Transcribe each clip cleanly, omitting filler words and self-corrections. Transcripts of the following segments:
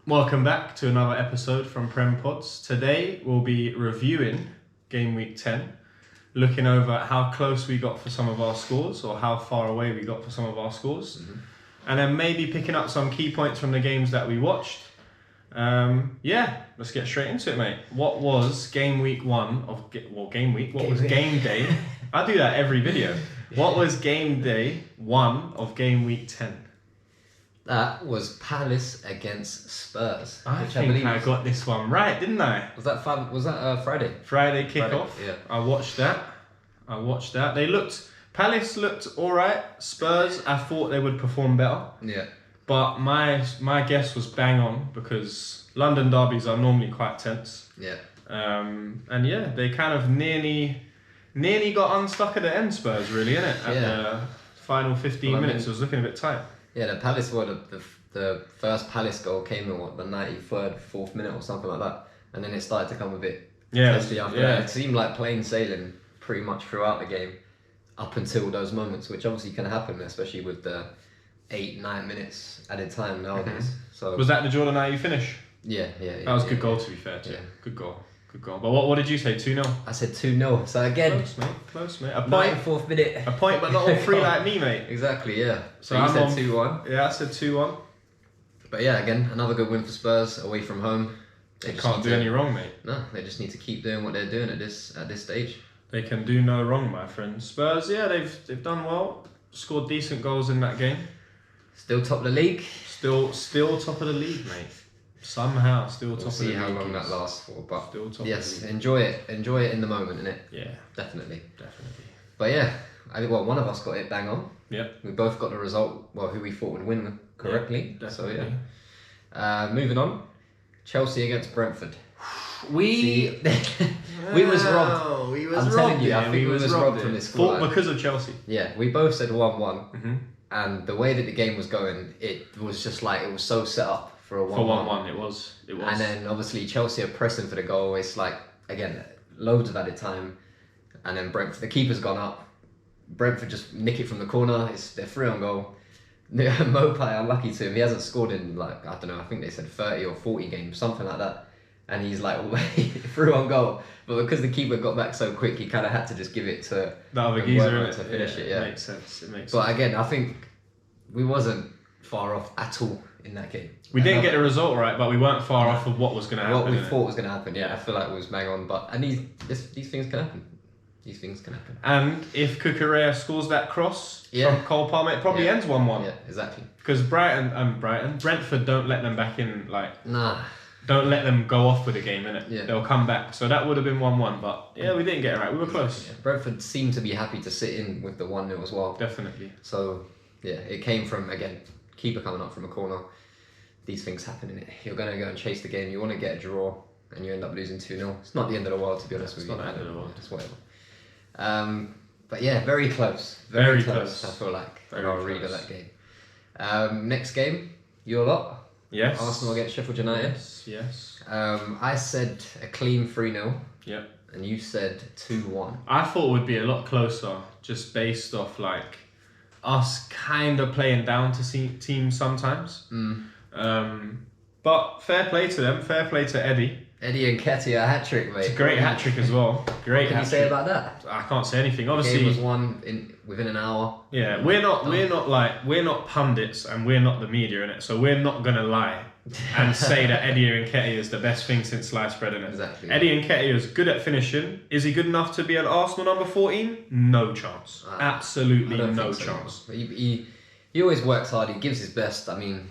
Welcome back to another episode from PremPods. Today we'll be reviewing Game Week 10, looking over at how close we got for some of our scores or how far away we got for some of our scores, and then maybe picking up some key points from the games that we watched. Let's get straight into it, mate. What was Game Week 1 of Game Week? What was Game Day? I do that every video. What was Game Day 1 of Game Week 10? That was Palace against Spurs. I think I got this one right, didn't I? Was that Friday? Friday kickoff. Yeah. I watched that. Palace looked all right. Spurs, I thought they would perform better. Yeah. But my guess was bang on because London derbies are normally quite tense. Yeah. They kind of nearly got unstuck at the end. Spurs really, innit? At the final 15 minutes, it was looking a bit tight. Yeah, the Palace the first Palace goal came in the 93rd, 4th minute or something like that, and then it started to come a bit testy after that. It seemed like plain sailing pretty much throughout the game, up until those moments, which obviously can happen, especially with the 8-9 minutes added time nowadays. So was that the Jordan Ayew finish? Yeah. That was a good goal, to be fair too. Yeah. Good goal. But what did you say? 2-0? I said 2-0. So again, close, mate. A point, 94th minute. A point, but not all three like me, mate. Exactly, yeah. So you said 2-1. Yeah, I said 2-1. But yeah, again, another good win for Spurs away from home. They can't do any wrong, mate. No, they just need to keep doing what they're doing at this stage. They can do no wrong, my friend. Spurs, yeah, they've done well. Scored decent goals in that game. Still top of the league. Still top of the league, mate. Somehow still top of the league. We'll see how long that lasts for, but still top yes, of the league. Enjoy it in the moment, innit? Yeah, definitely. But yeah, I think one of us got it bang on. Yeah, we both got the result. Well, who we thought would win correctly. Yeah, definitely. So yeah. Moving on, Chelsea against Brentford. We was robbed. I'm telling you, I think we was robbed from this score. Because of Chelsea. Yeah, we both said 1-1. And the way that the game was going, it was just like it was so set up for a 1-1. For 1-1, it was. And then obviously Chelsea are pressing for the goal. It's like, again, loads of added time. And then Brentford, the keeper's gone up. Brentford just nick it from the corner. They're free on goal. Mopai, unlucky to him. He hasn't scored in I don't know, I think they said 30 or 40 games, something like that. And he's like through on goal. But because the keeper got back so quick, he kind of had to just give it to the other geezer to finish it. Yeah, it makes sense. But again, I think we wasn't far off at all in that game. We didn't get the result right, but we weren't far off of what was going to happen. What we thought was going to happen. Yeah, I feel like it was bang on. But these things can happen. These things can happen. And if Cucurella scores that cross from Cole Palmer, it probably ends 1-1. Yeah, exactly. Because Brentford don't let them back in. Nah. Don't let them go off with the game, innit? Yeah. They'll come back. So that would have been 1-1, but yeah, we didn't get it right. We were close. Yeah. Brentford seemed to be happy to sit in with the 1-0 as well. Definitely. So yeah, it came from, again, keeper coming up from a corner. These things happen, innit? You're going to go and chase the game. You want to get a draw and you end up losing 2-0. It's not the end of the world, to be honest with you. It's not the end of the world. Just whatever. But yeah, very close. Very close. I feel like. I'll read of that game. Next game, your lot. Yes. Arsenal against Sheffield United. Yes. I said a clean 3-0. Yep. And you said 2-1. I thought it would be a lot closer, just based off us kind of playing down to teams sometimes. But fair play to them. Fair play to Eddie. Eddie Nketiah hat-trick, mate. It's a great hat-trick as well. Great hat-trick. What can you say about that? I can't say anything. Obviously, the game was won within an hour. Yeah, we're not pundits and we're not the media in it, so we're not gonna lie and say that Eddie Nketiah is the best thing since sliced bread in it. Exactly. Eddie Nketiah is good at finishing. Is he good enough to be an Arsenal number 14? No chance. Absolutely no chance. So. He always works hard. He gives his best. I mean,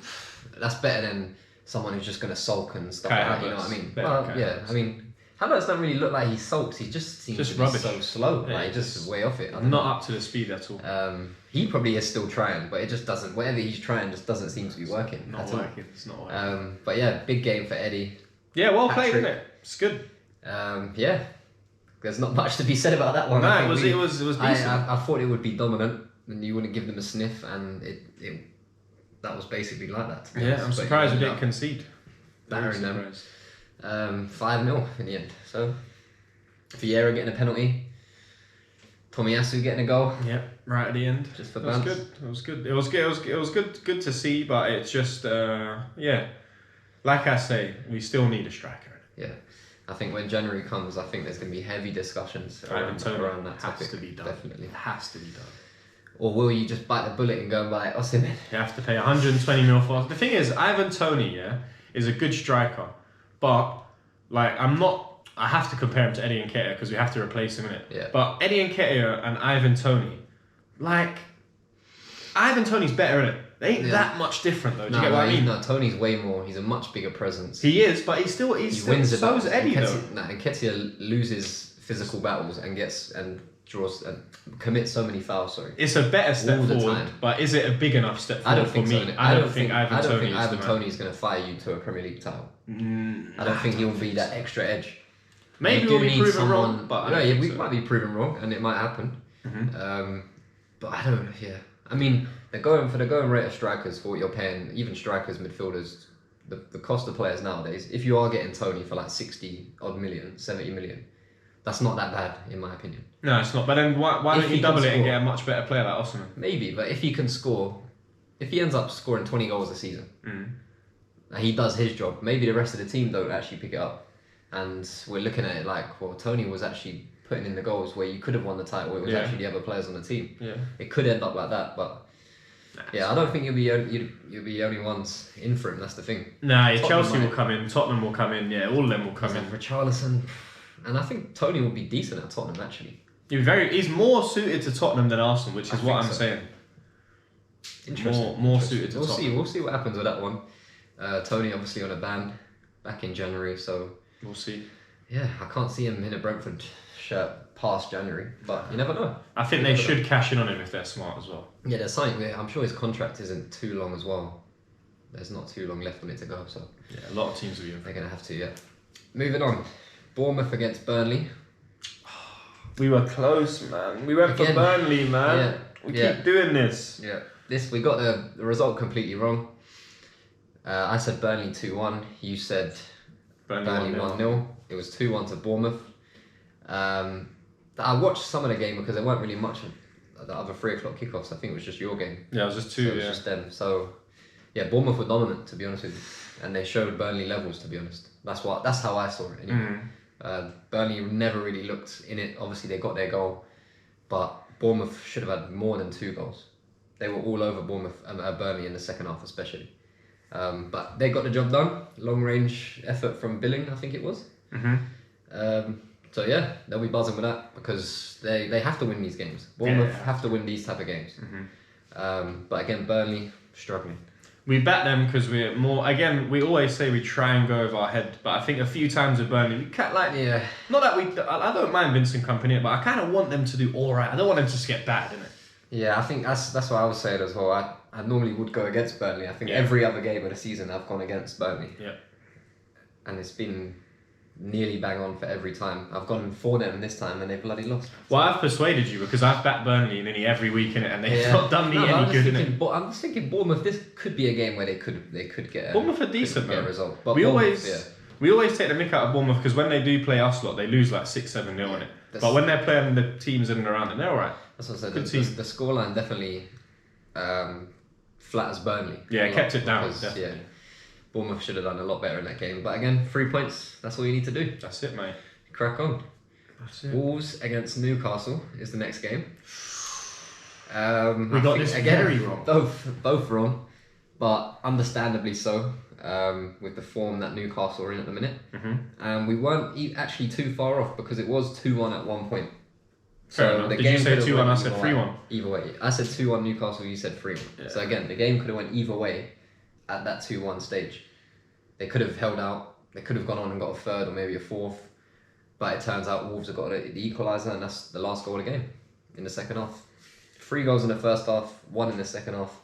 that's better than someone who's just going to sulk and stuff like that, you know what I mean? Well, yeah, I mean, Havertz don't really look like he sulks. He just seems to be so slow. Yeah, just way off it. Not up to the speed at all. He probably is still trying, but it just doesn't. Whatever he's trying just doesn't seem to be working. It's not working. But yeah, big game for Eddie. Yeah, well played, isn't it? It's good. Yeah. There's not much to be said about that one. No, it was decent. I thought it would be dominant, and you wouldn't give them a sniff, and it that was basically like that. Yeah, I'm surprised we didn't concede. Battering them. 5-0 in the end. So, Vieira getting a penalty. Tomiyasu getting a goal. Yeah, right at the end. Just for It was good. It was good to see, but it's just like like I say, we still need a striker. Yeah. I think when January comes, I think there's going to be heavy discussions around that topic. Has to be done. Definitely. It has to be done. Or will you just bite the bullet and go and buy Osimhen? You have to pay 120 mil for us. The thing is, Ivan Toney, is a good striker, but like I have to compare him to Eddie Nketiah because we have to replace him in it. Yeah. But Eddie Nketiah and Ivan Toney, like Ivan Tony's better in it. They ain't that much different though. Do you get what I mean? No, Tony's way more. He's a much bigger presence. He is, but he wins it. So's Eddie though. Nketiah loses physical battles and draws and commits so many fouls. Sorry. It's a better step forward, but is it a big enough step forward for me? I don't think Ivan Toney is going to fire you to a Premier League title. I don't think he'll be that extra edge. Maybe we'll be proven wrong, but we might be proven wrong, and it might happen. But I don't. Yeah, I mean, they're going rate of strikers for what you're paying. Even strikers, midfielders, the cost of players nowadays. If you are getting Toney for like 70 million, that's not that bad in my opinion. No, it's not. But then why don't you double it and get a much better player like Osimhen? Maybe, but if he can score, if he ends up scoring 20 goals a season, and he does his job, maybe the rest of the team don't actually pick it up. And we're looking at it like, well, Toney was actually putting in the goals where you could have won the title. It was actually the other players on the team. Yeah. It could end up like that, but I don't think you'll be the only ones in for him. That's the thing. Nah, Chelsea will come in, Tottenham will come in. Yeah, all of them will come in. Richarlison, and I think Toney will be decent at Tottenham actually. He's more suited to Tottenham than Arsenal, which is what I'm saying. Interesting. More suited to Tottenham. We'll see what happens with that one. Toney obviously on a ban back in January, so we'll see. Yeah, I can't see him in a Brentford shirt past January, but you never know. I think they should cash in on him if they're smart as well. Yeah, there's something there. I'm sure his contract isn't too long as well. There's not too long left on it to go, so yeah, a lot of teams will be in. They're gonna have to. Yeah. Moving on, Bournemouth against Burnley. We were close, man. We went for Burnley, man. Yeah. We keep doing this. Yeah. We got the result completely wrong. I said Burnley 2-1. You said Burnley 1-0. It was 2-1 to Bournemouth. I watched some of the game because there weren't really much of the other 3 o'clock kickoffs. I think it was just your game. Yeah, it was just 2. So it was just them. So yeah, Bournemouth were dominant, to be honest with you, and they showed Burnley levels, to be honest. That's how I saw it anyway. Burnley never really looked in it. Obviously they got their goal, but Bournemouth should have had more than 2 goals. They were all over Burnley in the second half especially. But they got the job done. Long range effort from Billing, I think it was. So yeah, they'll be buzzing with that because they have to win these games. Bournemouth have to win these type of games. But again, Burnley struggling. We bet them because we're more. Again, we always say we try and go over our head, but I think a few times with Burnley, we can't Not that I don't mind Vincent Kompany, but I kind of want them to do all right. I don't want them to just get battered in it. Yeah, I think that's what I was saying as well. I normally would go against Burnley. I think every other game of the season I've gone against Burnley. Yeah. And it's been nearly bang on for every time. I've gone for them this time and they bloody lost. Well, I've persuaded you because I've backed Burnley nearly every week in it and they've not done me any good in it. I'm just thinking Bournemouth, this could be a game where they could get Bournemouth are decent get a result. But we always take the mick out of Bournemouth because when they do play us lot, they lose like 6-7-0 in it. But when they're playing the teams in and around them, they're alright. That's what I said. The scoreline definitely flatters Burnley. Yeah, kept it down. Yeah, Bournemouth should have done a lot better in that game. But again, 3 points, that's all you need to do. That's it, mate. Crack on. That's it. Wolves against Newcastle is the next game. We got this very wrong. Both wrong, but understandably so, with the form that Newcastle are in at the minute. We weren't actually too far off because it was 2-1 at one point. Fair enough. Did you say 2-1? I said 3-1. Either way. I said 2-1 Newcastle, you said 3-1. Yeah. So again, the game could have went either way at that 2-1 stage. They could have held out. They could have gone on and got a third or maybe a fourth. But it turns out Wolves have got the equalizer and that's the last goal of the game in the second half. 3 goals in the first half, 1 in the second half.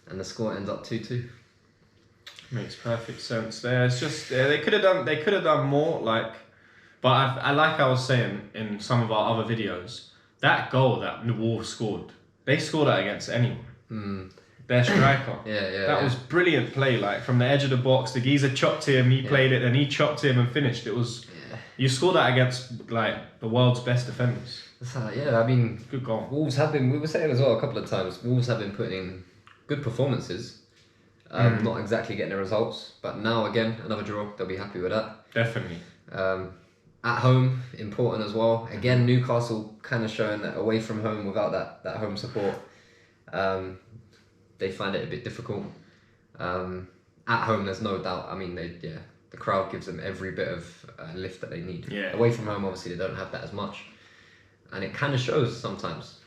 And the score ends up 2-2. Makes perfect sense there. It's just they could have done more, but I was saying in some of our other videos, that goal that the Wolves scored, they scored that against anyone. Their striker. That was brilliant play, from the edge of the box. The geezer chopped him, he played it, then he chopped him and finished. It was you scored that against the world's best defenders. I mean, good goal. Wolves have been. We were saying as well a couple of times. Wolves have been putting in good performances. Not exactly getting the results, but now again, another draw, they'll be happy with that. Definitely. At home, important as well. Again, Newcastle kind of showing that away from home without that home support, they find it a bit difficult. At home, there's no doubt. I mean, the crowd gives them every bit of lift that they need. Yeah. Away from home, obviously, they don't have that as much, and it kind of shows sometimes.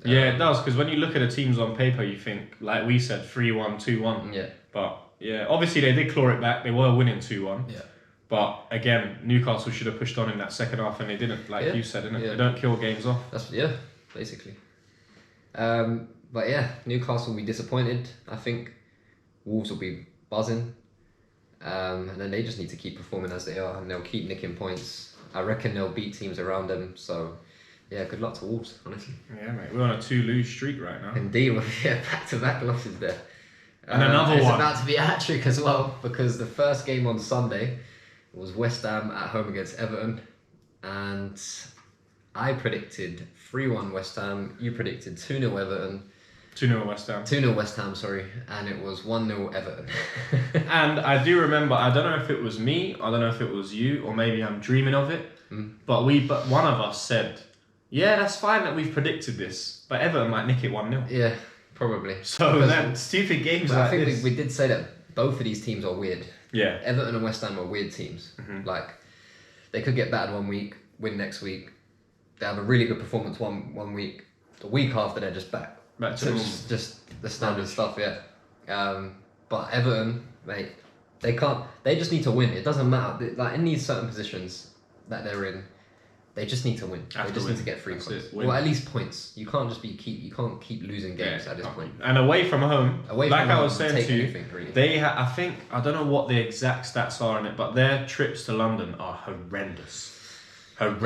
Yeah, it does, because when you look at the teams on paper, you think, like we said, 3-1, 2-1. Yeah. But, yeah, obviously they did claw it back. They were winning 2-1. Yeah. But, again, Newcastle should have pushed on in that second half, and they didn't, like you said, innit? Yeah. They don't kill games off. Basically. But, yeah, Newcastle will be disappointed, I think. Wolves will be buzzing. And then they just need to keep performing as they are, and they'll keep nicking points. I reckon they'll beat teams around them, so... Yeah, good luck to Wolves, honestly. Yeah, mate. We're on a 2-lose streak right now. Indeed, back-to-back losses there. And another it's one. It's about to be a hat-trick as well, because the first game on Sunday was West Ham at home against Everton. And I predicted 3-1 West Ham. You predicted 2-0 Everton. 2-0 West Ham. 2-0 West Ham, sorry. And it was 1-0 Everton. And I do remember, I don't know if it was me, I don't know if it was you, or maybe I'm dreaming of it, but one of us said... Yeah, that's fine that we've predicted this, but Everton might nick it 1-0. Yeah, probably. So then, stupid games like I think this. we did say that both of these teams are weird. Yeah. Everton and West Ham are weird teams. Like, they could get battered one week, win next week. They have a really good performance one week. The week after, they're just back. Back to so normal. just the standard stuff, yeah. But Everton, mate, they can't. They just need to win. It doesn't matter. Like in these certain positions that they're in, they just need to win. They just need to get 3 points, or at least points. You can't just you can't keep losing games at this point. And away from home, like I was saying to you, really. they I think I don't know what the exact stats are on it, but their trips to London are horrendous, and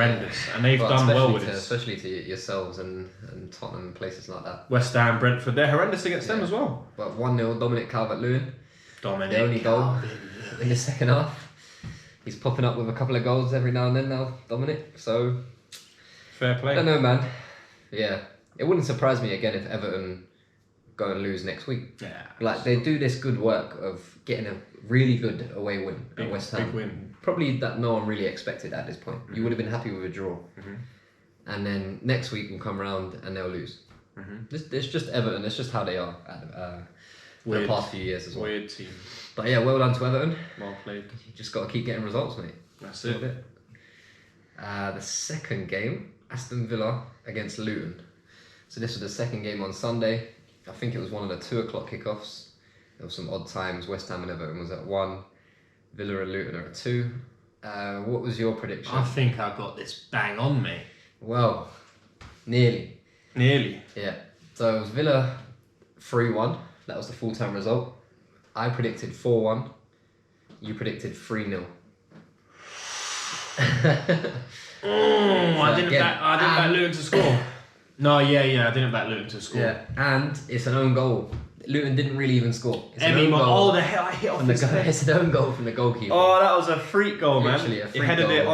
they've done well with it, especially to yourselves and Tottenham and places like that. West Ham, Brentford, they're horrendous against them as well. But 1-0, Dominic Calvert-Lewin. The only goal in the second half. He's popping up with a couple of goals every now and then now, Dominic. So, fair play. I don't know, man. Yeah, it wouldn't surprise me again if Everton go and lose next week. Yeah. Like, they do this good work of getting a really good away win at West Ham. Big win. Probably that no one really expected at this point. You would have been happy with a draw. And then next week will come around and they'll lose. It's just Everton. It's just how they are for the past few years as well. Weird team. But yeah, well done to Everton. Well played. You just got to keep getting results, mate. That's it. The second game, Aston Villa against Luton. So this was the second game on Sunday. I think it was one of the 2 o'clock kickoffs. There were some odd times. West Ham and Everton was at 1. Villa and Luton are at 2. What was your prediction? I think I got this bang on, mate. Well, nearly. Yeah. So it was Villa 3-1. That was the full-time result. I predicted 4-1. You predicted 3-0. I didn't back Luton to score. No, I didn't back Luton to score. Yeah, and it's an own goal. Luton didn't really even score. It's an Emmy, own goal. oh, the hell! I hit off his head. It's an own goal from the goalkeeper. Oh, that was a freak goal, man. Literally a freak He headed goal. it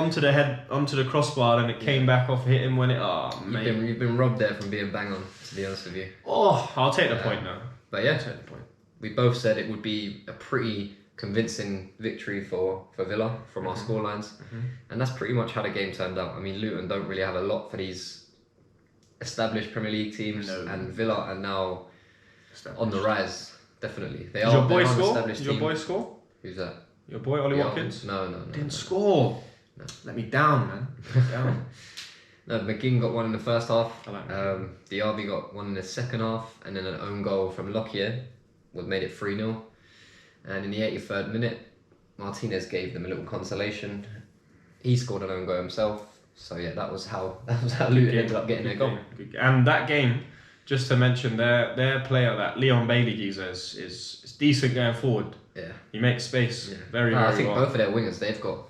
onto the crossbar, and it came back off, hit him when it. Oh, mate. You've been robbed there from being bang on, to be honest with you. Oh, I'll take the point now. But yeah, I'll take the point. we both said it would be a pretty convincing victory for Villa from our scorelines, and that's pretty much how the game turned out. I mean, Luton don't really have a lot for these established Premier League teams, and Villa are now on the rise. Definitely, they Did are. your boy they're an score? established Did your team. boy score? Who's that? Your boy Ollie Yeah, Watkins? No. Didn't score. No. Let me down, man. Let me down. No, McGinn got one in the first half. I like Diaby got one in the second half, and then an own goal from Lockyer would made it 3-0. And in the 83rd minute, Martinez gave them a little consolation. He scored an own goal himself. So yeah, that was how Luton ended up getting their goal. And that game, just to mention, their player, that Leon Bailey geezer, is decent going forward. Yeah, He makes space very I think well. both of their wingers, they've got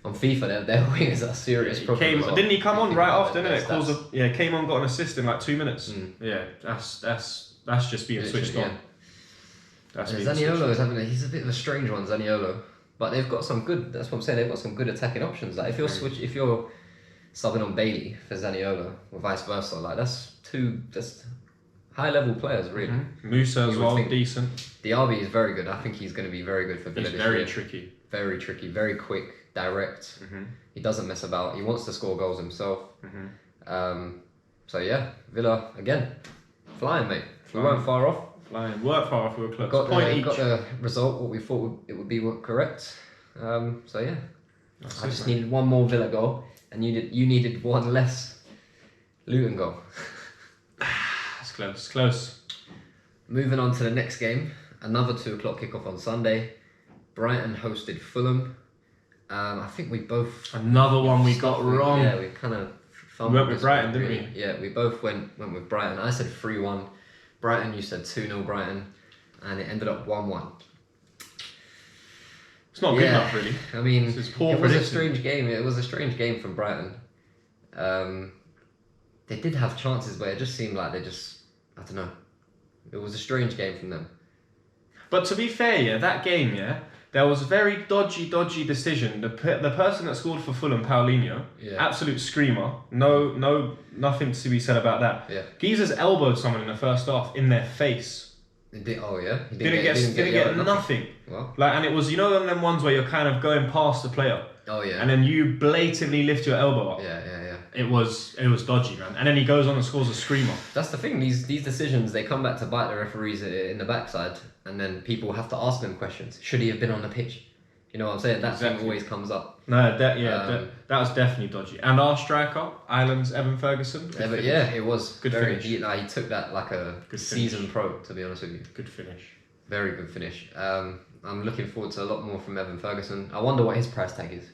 on FIFA, their wingers are serious problems. Didn't he come on right after? Didn't it? Stats. Came on, got an assist in like 2 minutes. Yeah, that's just being switched on. That's being switched on. He's a bit of a strange one, Zaniolo. But they've got some good. That's what I'm saying. They've got some good attacking options. Like if you're subbing on Bailey for Zaniolo or vice versa, like that's high level players, really. Musa as You would well, think. decent. Diaby is very good. I think he's going to be very good for Villa He's this very year. tricky. Very tricky, very quick, direct. He doesn't mess about. He wants to score goals himself. So yeah, Villa again, flying, mate. We weren't far off. Flying. Weren't far off. We were close. Got Point each. the result. What we thought it would be correct. So yeah, That's I it, just mate. needed one more Villa goal, and you needed one less Luton goal. It's close. It's close. Moving on to the next game, another 2:00 kickoff on Sunday. Brighton hosted Fulham. I think we both. Another one we got wrong. Yeah, we kind of. We went with Brighton, didn't we? Yeah, we both went with Brighton. I said 3-1. Brighton, you said 2-0 Brighton, and it ended up 1-1. It's not good enough, really. I mean, This is poor it was a prediction. strange game. It was a strange game from Brighton. They did have chances, but it just seemed like I don't know. It was a strange game from them. But to be fair, yeah, that game, yeah, there was a very dodgy decision. The person that scored for Fulham, Paulinho, absolute screamer. Nothing to be said about that. Yeah. Geezer's elbowed someone in the first half in their face. It did, oh yeah. He Didn't get nothing. Well, Like, and it was, you know, one of them ones where you're kind of going past the player, oh yeah. and then you blatantly lift your elbow up. Yeah. It was dodgy, man. And then he goes on and scores a screamer. That's the thing. These decisions, they come back to bite the referees in the backside, and then people have to ask them questions. Should he have been on the pitch? You know what I'm saying? That thing always comes up. No, that was definitely dodgy. And our striker, Ireland's Evan Ferguson. Yeah, but yeah, it was Good very. finish. He took that like a Good season pro, to be honest with you. Good finish. Very good finish. I'm looking forward to a lot more from Evan Ferguson. I wonder what his price tag is,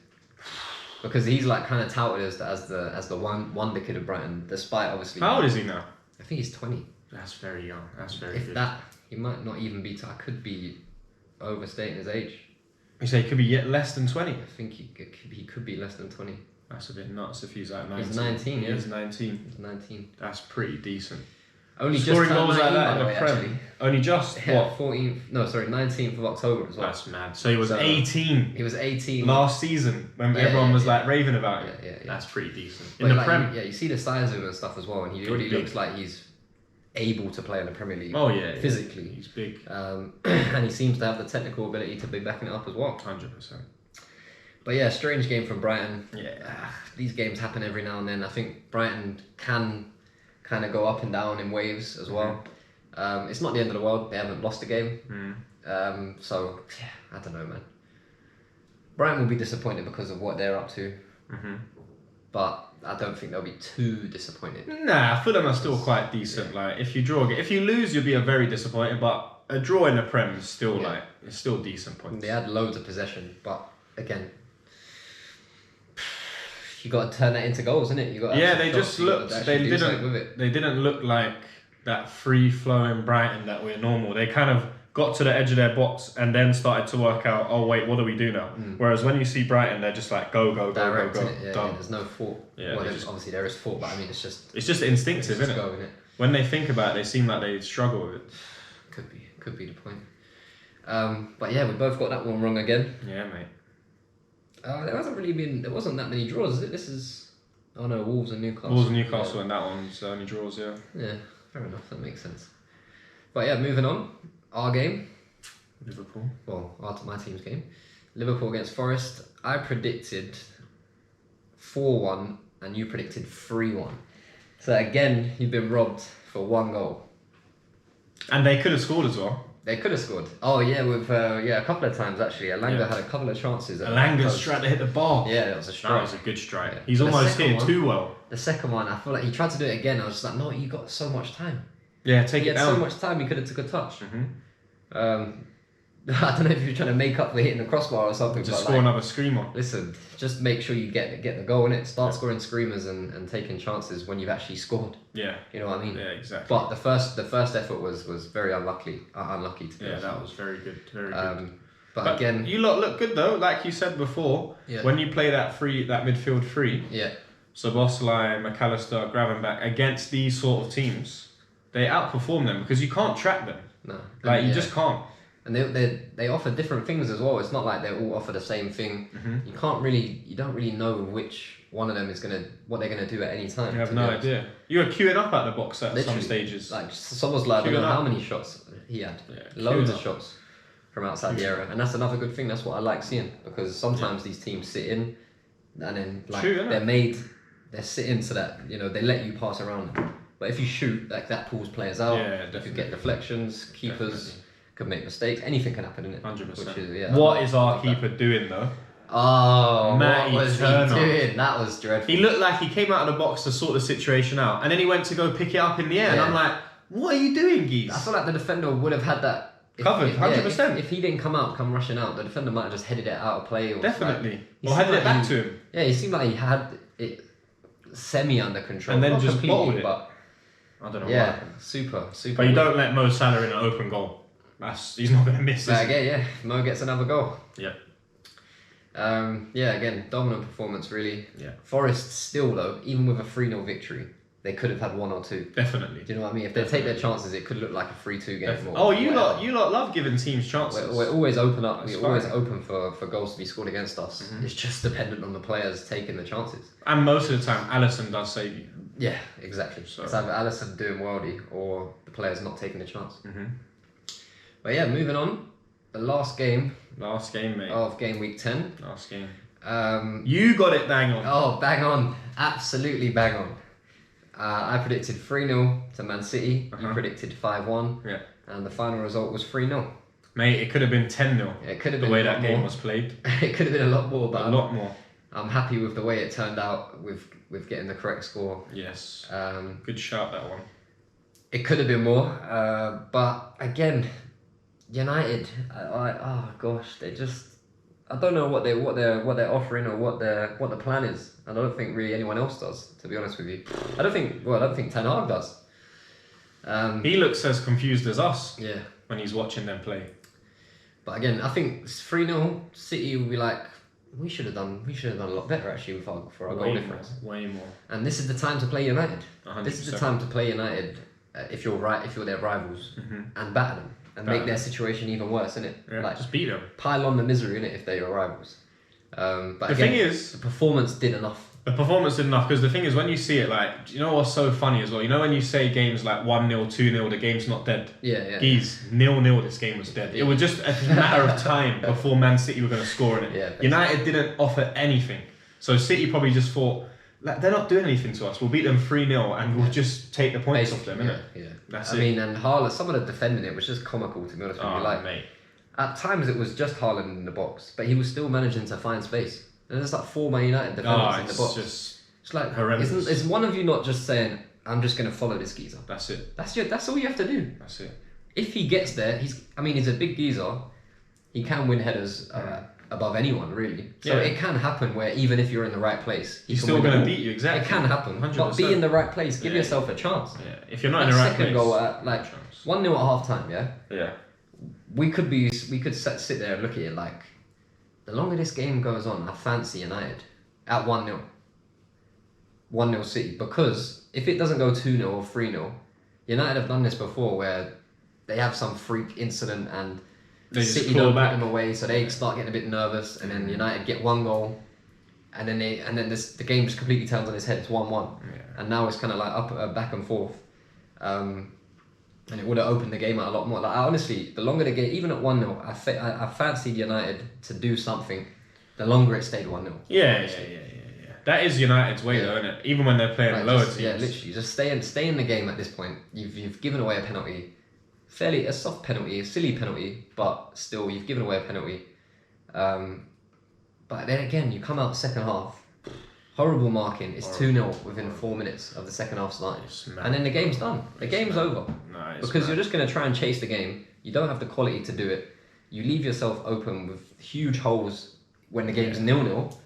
because he's like kind of touted as the wonder kid of Brighton, despite obviously. How old is he now? I think he's 20. That's very young. That's very If good. that, he might not even be. I could be overstating his age. You say he could be yet less than 20. I think he could be less than 20. That's a bit nuts if he's like 19. He's 19, yeah. He's 19. He's 19. That's pretty decent. Only Scoring just turned goals like 19, that by in the the way, Prem. actually. Only just, Yeah, what? 19th of October as well. That's mad. So he was So, 18 He was 18. last season when Yeah, everyone yeah, was yeah. like raving about it. Yeah. That's pretty decent. But In the like, Prem. you see the size of him and stuff as well, and he already big. looks like he's able to play in the Premier League. Oh yeah. physically. He's big. And he seems to have the technical ability to be backing it up as well. 100%. But yeah, strange game from Brighton. Yeah. These games happen every now and then. I think Brighton can kind of go up and down in waves as well. It's not the end of the world. They haven't lost a game. So, yeah, I don't know, man. Brighton will be disappointed because of what they're up to. But I don't think they'll be too disappointed. Nah, Fulham are still quite decent. Like, if you lose, you'll be very disappointed. But a draw in the Prem is still it's still decent points. They had loads of possession, but again, you got to turn that into goals, innit? You got. Yeah, they just looked. They with it. didn't look like that free flowing Brighton that we're normal. They kind of got to the edge of their box and then started to work out. Oh wait, what do we do now? Whereas when you see Brighton, they're just like go, Direct, go. innit? Yeah, Done. there's no thought. Yeah, well, they obviously there is thought, but I mean it's just instinctive, just isn't go, it? innit? When they think about it, they seem like they struggle with it. Could be the point. But yeah, we both got that one wrong again. Yeah, mate. There wasn't that many draws, is it? This is, oh no, Wolves and Newcastle. Wolves and Newcastle and that one's only draws, yeah. Yeah, fair enough, that makes sense. But yeah, moving on, our game, Liverpool. well, my team's game, Liverpool against Forest. I predicted 4-1 and you predicted 3-1. So again, you've been robbed for one goal. And they could have scored as well. They could have scored. Oh yeah, with a couple of times actually. Alanga had a couple of chances. Alanga's tried to hit the bar. Yeah, that was a That strike. was a good strike. Yeah. He's The almost second hit one- too well. The second one, I feel like he tried to do it again. I was just like, no, you got so much time. Yeah, take He it had down. so much time. He could have took a touch. Mhm. I don't know if you're trying to make up for hitting the crossbar or something. Just but score like, another screamer. listen, just make sure you get the goal in it. Start scoring screamers and taking chances when you've actually scored. Yeah. You know what I mean? Yeah, exactly. But the first effort was very unlucky to be Yeah, honest. that was very good. Very good. But again, you lot look good though. Like you said before, Yeah. when you play that midfield free, yeah, Szoboszlai, McAllister, Gravenberch against these sort of teams, they outperform them because you can't track them. no, Like you yeah. just can't. And they offer different things as well. It's not like they all offer the same thing. Mm-hmm. You don't really know which one of them is what they're gonna do at any time. You have no idea. You were queuing up at the box at Literally, some stages. Like someone's like, I don't know how many shots he had. Loads of shots from outside the area, and that's another good thing. That's what I like seeing, because sometimes these teams sit in, and then like they're sitting so that they let you pass around. But if you shoot, like that pulls players out. Yeah, you could get deflections, keepers could make mistakes. Anything can happen in it. 100%. What is our keeper doing though? Oh, Matty what was Turner. he doing? That was dreadful. He looked like he came out of the box to sort the situation out, and then he went to go pick it up in the air, and I'm like, what are you doing, Geese? I feel like the defender would have had that covered, 100%. If he didn't come rushing out, the defender might have just headed it out of play. Or Definitely. Or headed it back to him. Yeah, he seemed like he had it semi under control. And then Not just completely, bottled it. But I don't know yeah, what happened. super. But you don't let Mo Salah in an open goal. He's not going to miss it. Yeah, Mo gets another goal. Yeah. Again, dominant performance, really. Yeah. Forest still, though, even with a 3-0 victory, they could have had 1 or 2. Definitely. Do you know what I mean? If they take their chances, it could look like a 3-2 game. You lot love giving teams chances. We're always open up. We're always open for goals to be scored against us. Mm-hmm. It's just dependent on the players taking the chances. And most of the time, Alisson does save you. Yeah, exactly. So it's either Alisson doing worldy or the players not taking the chance. Mm-hmm. But yeah, moving on. The last game. Last game, mate. Of game week 10. Last game. You got it bang on. Oh, bang on. Absolutely bang on. I predicted 3-0 to Man City. You predicted 5-1. Yeah. And the final result was 3-0. Mate, it could have been 10-0. Yeah, it could have the been way a lot that game more. was played. It could have been a lot more, but a lot more. I'm happy with the way it turned out with getting the correct score. Yes. Good shout, that one. It could have been more, but again, United. Oh gosh, they just. I don't know what they're offering or what the plan is. I don't think really anyone else does, to be honest with you. I don't think Ten Hag does. He looks as confused as us. Yeah. When he's watching them play. But again, I think 3-0 City will be like, we should have done a lot better actually for our goal difference. Way more. And this is the time to play United. 100%. This is the time to play United if you're their rivals and batter them. And make their situation even worse, innit? Yeah, like, just beat them. Pile on the misery, innit, if they're your rivals. But the thing is, the performance did enough. The performance did enough, because the thing is, when you see it, like, you know what's so funny as well? You know when you say games like 1-0, 2-0, the game's not dead? Yeah. Geez, 0-0, this game was dead. It was just a matter of time before Man City were going to score in it. Yeah, United didn't offer anything. So City probably just thought, like, they're not doing anything to us. We'll beat them 3-0 and we'll just take the points off them, innit? Yeah. That's I mean, and Haaland, some of the defending it was just comical, to be honest with you. Like, mate. At times it was just Haaland in the box, but he was still managing to find space. And there's like 4 Man United defenders in the box. It's like, horrendous. Is one of you not just saying, I'm just going to follow this geezer? That's it. That's all you have to do. That's it. If he gets there, he's a big geezer. He can win headers above anyone, really. So it can happen where even if you're in the right place, he's still going to beat you, exactly. It can happen. 100%. But be in the right place. Give yourself a chance. Yeah. If you're not in the right place. Second goal at like 1-0 at half time, yeah? Yeah. We could sit there and look at it like, the longer this game goes on, I fancy United at 1-0. 1-0 City, because if it doesn't go 2-0 or 3-0, United have done this before where they have some freak incident and City don't put them away, so they start getting a bit nervous, and then United get 1 goal, and then the game just completely turns on its head. It's 1-1, and now it's kind of like back and forth, and it would have opened the game out a lot more. Like, honestly, the longer the game, even at 1-0, I fancied United to do something. The longer it stayed 1-0. Yeah. That is United's way, though, isn't it? Even when they're playing lower teams. Yeah, literally, just stay in the game at this point. You've given away a penalty, a soft penalty, a silly penalty, but still you've given away a penalty. But then again, you come out second half, horrible marking. It's 2-0 within 4 minutes of the second half starting, and then the game's done. The game's over because you're just going to try and chase the game. You don't have the quality to do it. You leave yourself open with huge holes when the game's 0-0.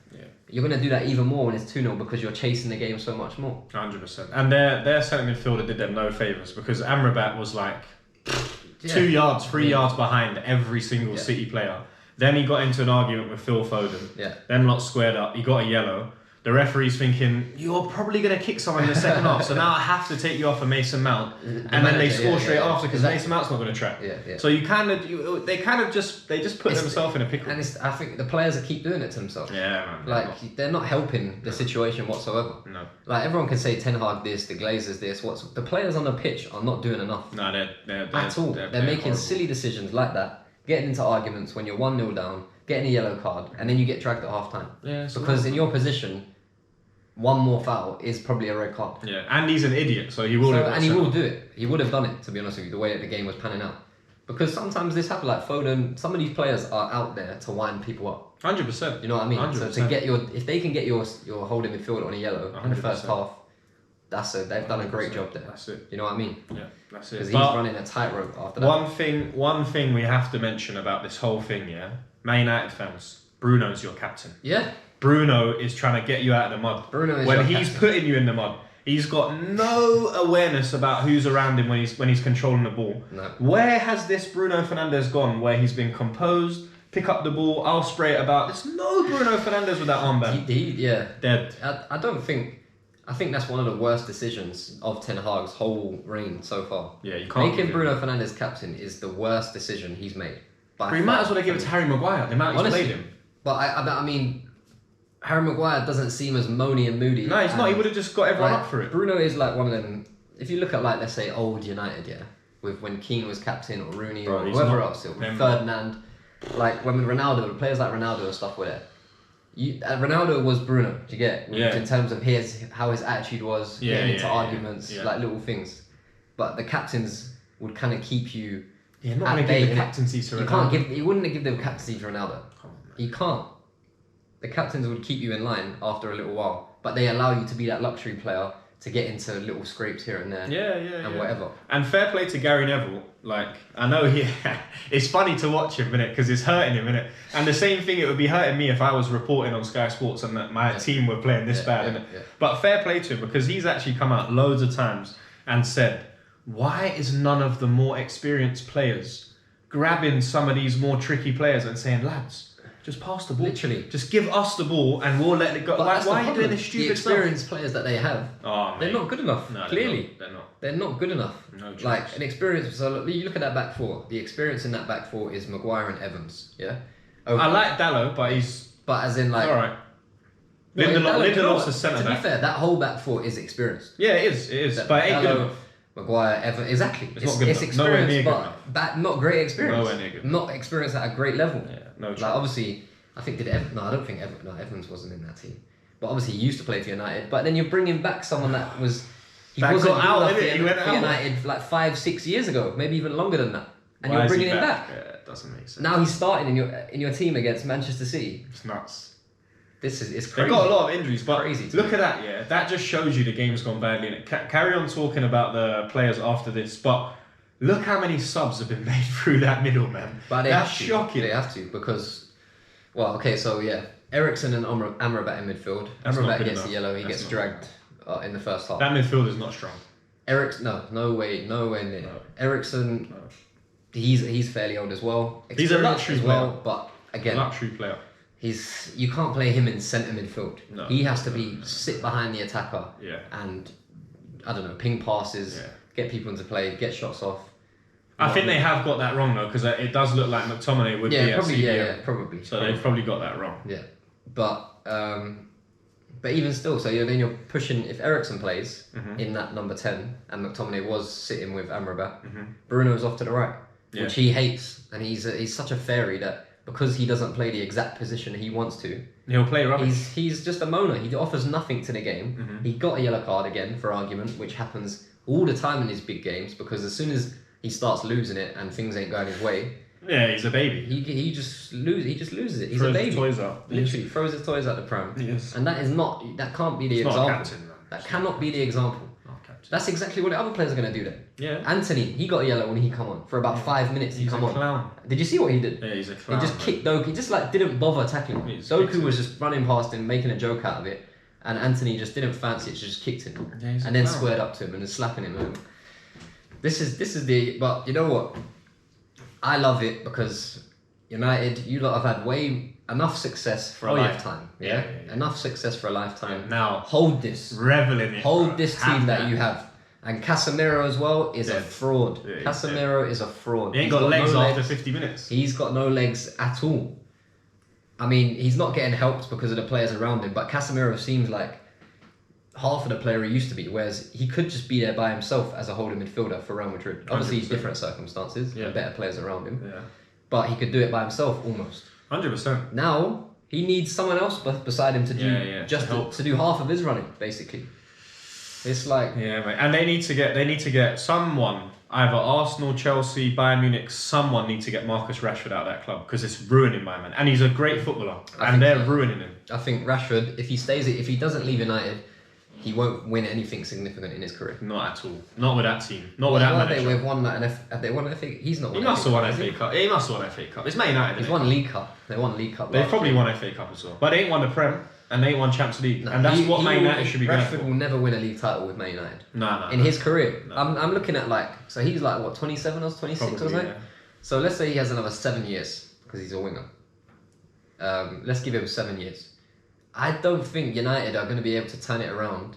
You're going to do that even more when it's 2-0 because you're chasing the game so much more. 100%. And their centre midfielder did them no favours, because Amrabat was like 2 yards, 3 yards behind every single City player. Then he got into an argument with Phil Foden. Yeah. Them lot squared up. He got a yellow. The referee's thinking, you're probably going to kick someone in the second half, so now I have to take you off of Mason Mount. And then they score straight after because Mason Mount's not going to track. So they just put themselves in a pickle. And I think the players keep doing it to themselves. Yeah, man. Like, they're not helping the situation whatsoever. No. Like, everyone can say Ten Hag this, the Glazers this, the players on the pitch are not doing enough. No, they're at all. They're making horrible. silly decisions like that, getting into arguments when you're 1-0 down, getting a yellow card, and then you get dragged at half time. Yeah, because in your position, one more foul is probably a red card. Yeah, and he's an idiot, so he will. And he will do it. He would have done it, to be honest with you, the way that the game was panning out. Because sometimes this happens, like Foden. Some of these players are out there to wind people up. 100%. You know what I mean? 100%. So if they can get your holding midfielder on a yellow in the first half, they've done a great job there. That's it. You know what I mean? Yeah, that's it. Because he's running a tightrope after that. One thing we have to mention about this whole thing, yeah, Man United fans, Bruno's your captain. Yeah. Bruno is trying to get you out of the mud. Bruno is when your he's captain. putting you in the mud. He's got no awareness about who's around him when he's controlling the ball. No. Where has this Bruno Fernandes gone? Where he's been composed, pick up the ball, I'll spray it about. There's no Bruno Fernandes with that armband. Dead. I think that's one of the worst decisions of Ten Hag's whole reign so far. Yeah, you can't. Making Bruno Fernandes captain is the worst decision he's made. But he might as well give it to Harry Maguire. The amount he's played him. But I mean, Harry Maguire doesn't seem as moany and moody. No, he's not. He would have just got everyone up for it. Bruno is like one of them. If you look at, like, let's say old United, yeah, with when Keane was captain or Rooney or whoever else, Ferdinand, like when Ronaldo, players like Ronaldo and stuff were there. Ronaldo was Bruno. Do you get? Yeah. In terms of how his attitude was, getting into arguments, like little things. But the captains would kind of keep you. Yeah, not going to give the captaincy to Ronaldo. You wouldn't give the captaincy to Ronaldo. Come on, man. You can't. The captains would keep you in line after a little while, but they allow you to be that luxury player to get into little scrapes here and there. And whatever. And fair play to Gary Neville. Like, I know it's funny to watch him, innit? Because it's hurting him, innit? And the same thing, it would be hurting me if I was reporting on Sky Sports and that my team were playing this bad, innit? Yeah. But fair play to him, because he's actually come out loads of times and said, why is none of the more experienced players grabbing some of these more tricky players and saying, lads, just pass the ball. Literally. Just give us the ball and we'll let it go. But Why are you doing this stupid the experienced stuff? players that they have, they're not good enough. No, clearly. They're not. They're not good enough. No chance. Like, an experience. So you look at that back four. The experience in that back four is Maguire and Evans. Yeah. I like Dallo, but he's... But as in, like... All right. Lindelof's Lindelof's a centre back. To be fair, that whole back four is experienced. Yeah, it is. But it ain't good enough. Maguire, Evans, exactly. It's not good enough. Nowhere near experience, good but not great experience. Nowhere near good. Not experience at a great level. Yeah, no chance. Like, obviously, I think I don't think Evans wasn't in that team. But obviously, he used to play for United. But then you're bringing back someone that was... He wasn't got out, good innit? He went for out. United like 5-6 years ago, maybe even longer than that. And Why you're is he bringing him back. Yeah, it doesn't make sense. Now he's starting in your team against Manchester City. It's nuts. It's crazy. They've got a lot of injuries, but Crazy look at that, yeah. That just shows you the game's gone badly. And carry on talking about the players after this, but look how many subs have been made through that middle, man. But That's shocking. They have to because, well, okay, so yeah, Eriksen and Amrabat in midfield. That's not Amrabat good gets enough. the yellow. He That's gets not dragged in the first half. That midfield is not strong. Eriksen, no way near. No. Eriksen, he's fairly old as well. He's a luxury as well, but again, Luxury player. you can't play him in centre midfield. No. He has to sit behind the attacker. Yeah. And I don't know, ping passes, get people into play, get shots off. I think they have got that wrong though, because it does look like McTominay would be at probably, CDM. probably. So they've probably got that wrong. Yeah, but even still, so then you're pushing. If Eriksen plays in that number 10, and McTominay was sitting with Amrabat, Bruno's off to the right, which he hates, and he's such a fairy that because he doesn't play the exact position he wants to, He'll play rubbish. he's just a moaner. He offers nothing to the game. He got a yellow card again for argument, which happens all the time in his big games because as soon as he starts losing it and things ain't going his way. Yeah, he's a baby. He just loses it. He's Throws a baby. his toys out. Literally throws his toys out the pram. Yes. And that can't be the It's example. not a captain, man. That cannot be the example. That's exactly what the other players are going to do then. Yeah. Anthony, he got a yellow when he come on. For about 5 minutes he He's come a on. clown. Did you see what he did? Yeah, he's a clown. He just kicked Doku. He just didn't bother tackling him. Doku was just running past him, making a joke out of it. And Anthony just didn't fancy it, just kicked him. Yeah, he's a and then clown. squared up to him and was slapping him. And this is the... But you know what? I love it because United, you lot have had way enough success for a lifetime. Yeah? Enough success for a lifetime. Yeah, now hold this. Revel in it. Hold this team that you have. And Casemiro as well is a fraud. Yeah, Casemiro is a fraud. He ain't got legs after 50 minutes. He's got no legs at all. I mean, he's not getting helped because of the players around him, but Casemiro seems like half of the player he used to be, whereas he could just be there by himself as a holding midfielder for Real Madrid. Obviously, 100%. different circumstances and better players around him. Yeah. But he could do it by himself almost. 100%. Now, he needs someone else beside him to do to do half of his running, basically. It's like mate. And they need to get someone, either Arsenal, Chelsea, Bayern Munich, someone needs to get Marcus Rashford out of that club because it's ruining my man. And he's a great footballer, and they're ruining him. I think Rashford, if he doesn't leave United, he won't win anything significant in his career. Not at all. Not with that team. Not with that manager. They've won that. Have they won an FA? He's not. He must have won FA Cup. He must have won FA Cup. It's Man United. He's won League Cup. They won League Cup. They've probably won FA Cup as well, but they ain't won the Prem. And they won Champions League, and that's what Man United should be going for. Rashford will never win a league title with Man United. No. In his career, I'm looking at so he's like what 27 or 26 or something. Yeah. So let's say he has another 7 years because he's a winger. Let's give him 7 years. I don't think United are going to be able to turn it around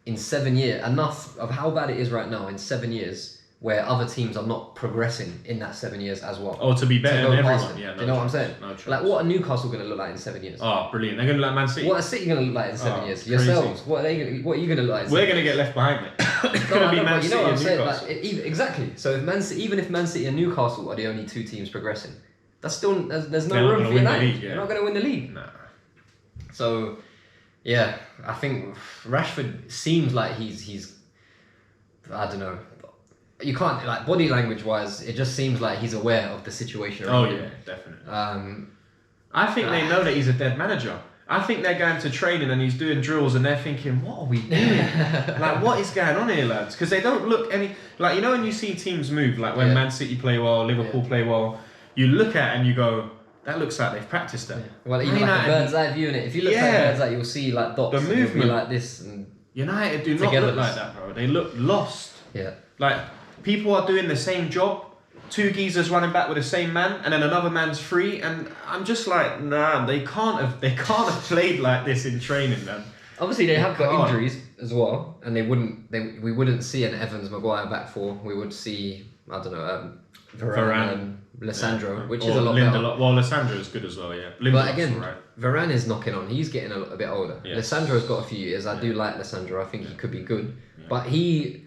in 7 years. Enough of how bad it is right now in 7 years. Where other teams are not progressing in that 7 years as well. Or to be better than everyone. Yeah, you know what I'm saying? No chance. Like, what are Newcastle going to look like in 7 years? Oh, brilliant. They're going to look like Man City. What are City going to look like in 7 years? Crazy. Yourselves, what are you going to look like? We're going to get left behind, mate. It's going to be Man City and Newcastle. Exactly. So even if Man City and Newcastle are the only two teams progressing, that's still there's no room for United. You're not going to win the league. Nah. So, yeah, I think Rashford seems like he's I don't know. You can't, like, body language wise, it just seems like he's aware of the situation around him. Definitely. I think they know that he's a dead manager. I think they're going to training and he's doing drills and they're thinking, what are we doing? Like, what is going on here, lads? Because they don't look any... Like, you know when you see teams move, like when Man City play well, Liverpool play well, you look at it and you go, that looks like they've practiced that. Yeah. Well, even like a bird's eye view in it. If you look at bird's eye, you'll see like dots. The movement like this. And United do not look like that, bro. They look lost. Yeah. Like, people are doing the same job, two geezers running back with the same man, and then another man's free, and I'm just like, nah, they can't have played like this in training, man. Obviously, they have got injuries as well, and we wouldn't see an Evans Maguire back four. We would see, I don't know, Varane and Lissandro, which is a lot better. Well, Lissandro is good as well, yeah. But again, Varane is knocking on. He's getting a bit older. Yeah. Lissandro's got a few years. I do like Lissandro. I think he could be good, but he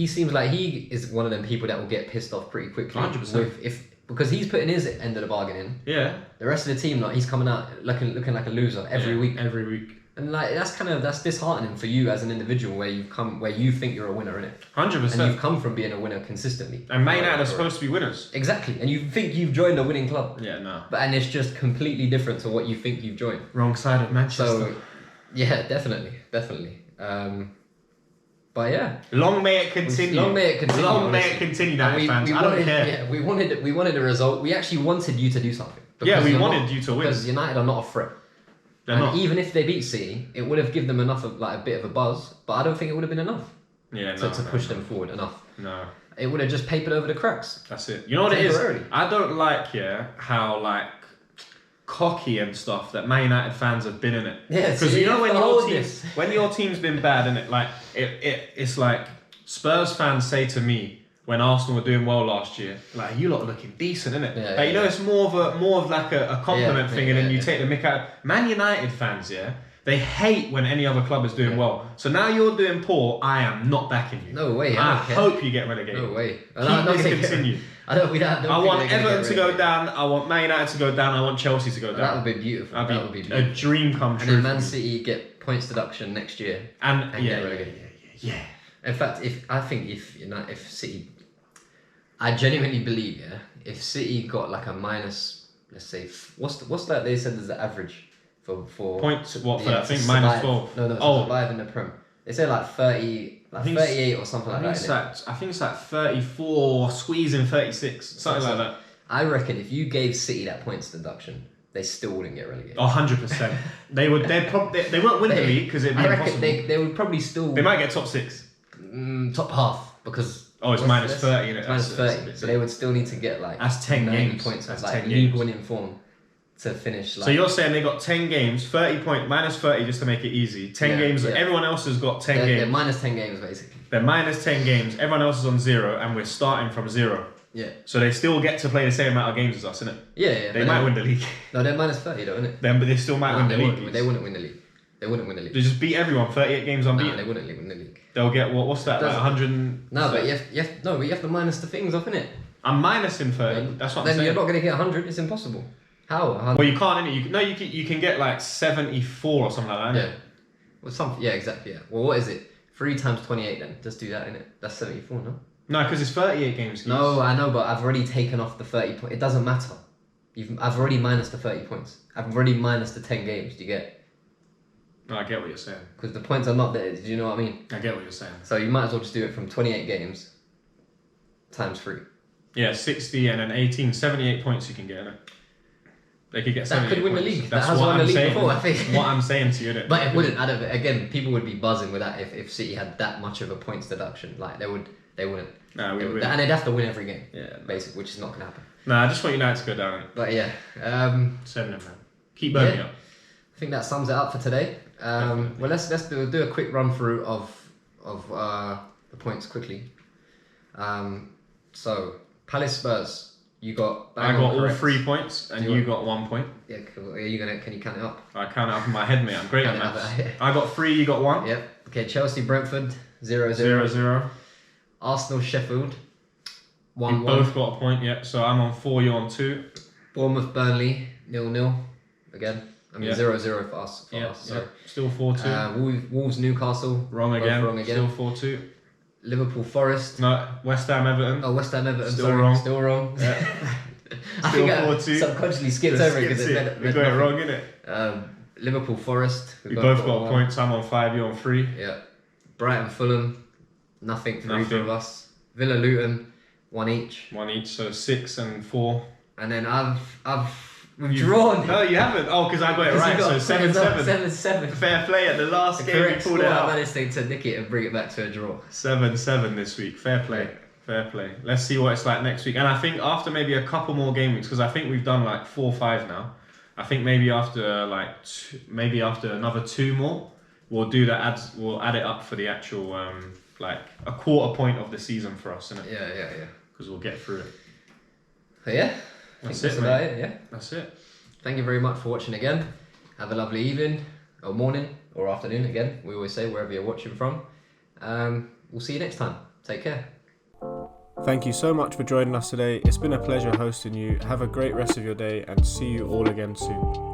seems like he is one of them people that will get pissed off pretty quickly. 100%. Because he's putting his end of the bargain in. Yeah. The rest of the team, like, he's coming out looking like a loser every week. Every week. And like that's disheartening for you as an individual where you think you're a winner, innit? 100%. And you've come from being a winner consistently. And Man United are supposed to be winners. Exactly. And you think you've joined a winning club. Yeah, no. And it's just completely different to what you think you've joined. Wrong side of Manchester. So, yeah, definitely. But yeah, long may it continue. Long may it continue. Long may it continue, United fans. I don't care. Yeah, we wanted a result. We actually wanted you to do something. Yeah, we wanted you to win. Because United are not a threat. They're not. Even if they beat City, it would have given them enough of like a bit of a buzz. But I don't think it would have been enough. Yeah, to push them forward enough. No. It would have just papered over the cracks. That's it. You know what it is? I don't like how like cocky and stuff that Man United fans have been in it. Yeah, because you know when your team's been bad, innit? Like it's like Spurs fans say to me when Arsenal were doing well last year, like, you lot are looking decent, innit? Yeah, like, you know, it's more of like a compliment thing, and then you take the mick out. Man United fans, they hate when any other club is doing well. So now you're doing poor, I am not backing you. No way. I hope you get relegated. No way. Keep this continue. I want Everton to go down. I want Man United to go down. I want Chelsea to go down. That would be beautiful. That would be beautiful. A dream come true. And then Man City get points deduction next year and get relegated. Yeah. In fact, if City, I genuinely believe, if City got like a minus, let's say, what's that they said is the average for points? What for that thing? Minus 12. No, survive in the Prem. They say like 30, like 38 or something like that. I think it's like 34, squeezing 36, something like that. I reckon if you gave City that points deduction, they still wouldn't get relegated. 100%. They won't win the league because it'd be impossible. They would probably still. They might get top 6. Top half because. Oh, it's minus 30. It's minus 30. So they would still need to get like that's 10 games. Points. That's like 10 league games. winning form to finish. Like, So you're saying they got 10 games, 30 point, minus 30 just to make it easy. 10 games, everyone else has got 10 games. They're minus 10 games basically. They're minus 10 games, everyone else is on 0, and we're starting from 0. Yeah. So they still get to play the same amount of games as us, innit? Yeah. They might win the league. No, they're minus 30 though, innit? Then, but they still might win the league. They wouldn't win the league. They wouldn't win the league. They just beat everyone, 38 games unbeaten. No, they wouldn't win the league. They'll get, what's that, like 100... No, but you have to minus the things off, innit? I'm minusing 30, that's what I'm saying. Then you're not going to get 100, it's impossible. How? 100? Well, you can't, innit? You can get like 74 or something like that, innit? Yeah. Well, exactly, yeah. Well, what is it? 3 times 28 then. Just do that, innit? That's 74, no? No, because it's 38 games. No, I know, but I've already taken off the 30 points. It doesn't matter. I've already minus the 30 points. I've already minus the 10 games. Do you get? No, I get what you're saying. Because the points are not there. Do you know what I mean? I get what you're saying. So you might as well just do it from 28 games times 3. Yeah, 60 and then 18, 78 points you can get, innit? They could get 78 That could win the points. league. That's that has what won the I'm league saying. before, I think. What I'm saying to you, innit? But it wouldn't add up. Again, people would be buzzing with that if City had that much of a points deduction. Like, they wouldn't. No, we would. And they'd have to win every game. Yeah. Basically, which is not going to happen. No, I just want United to go down. But yeah. 7 man. Keep Burnley up. I think that sums it up for today. Well, let's do a quick run through of the points quickly. So Palace Spurs, you got. I got all 3 points, and you got 1 point. Yeah, cool. Can you count it up? I count it up in my head, mate. I'm great at Count it maths. up. I got 3, you got 1. Yep. Okay, Chelsea Brentford 0-0. 0-0. Arsenal Sheffield We 1-1. both got a point, yeah. So I'm on 4, you're on 2. Bournemouth Burnley 0-0. Again, I mean 0-0 for us. So. Still 4-2. Wolves Newcastle. Wrong both again. Wrong again. Still 4-2. Liverpool Forest. No, West Ham Everton. Oh, West Ham Everton. Still sorry. wrong. Still wrong. Yeah. I Still think I 4-2. subconsciously skipped Just over it because skips it We got it wrong, innit? Liverpool Forest. We both got points. I'm on 5, you're on 3. Yeah. Brighton Fulham. Nothing for either of us. Villa Luton. 1 each. 1 each, so 6 and 4. And then we've drawn. No, you haven't. Oh, because I got it right. So 7-7. 7-7. Fair play at the last The game. We correct pulled score. it I out. managed to nick it and bring it back to a draw. 7-7 this week. Fair play. Yeah. Fair play. Let's see what it's like next week. And I think after maybe a couple more game weeks, because I think we've done like 4 or 5 now. I think maybe after another 2 more, we'll do that. We'll add it up for the actual like a quarter point of the season for us, innit? Yeah. Because we'll get through it. So yeah, That's that's it, about mate. it. Yeah. That's it. Thank you very much for watching again. Have a lovely evening, or morning, or afternoon again. We always say wherever you're watching from. We'll see you next time. Take care. Thank you so much for joining us today. It's been a pleasure hosting you. Have a great rest of your day and see you all again soon.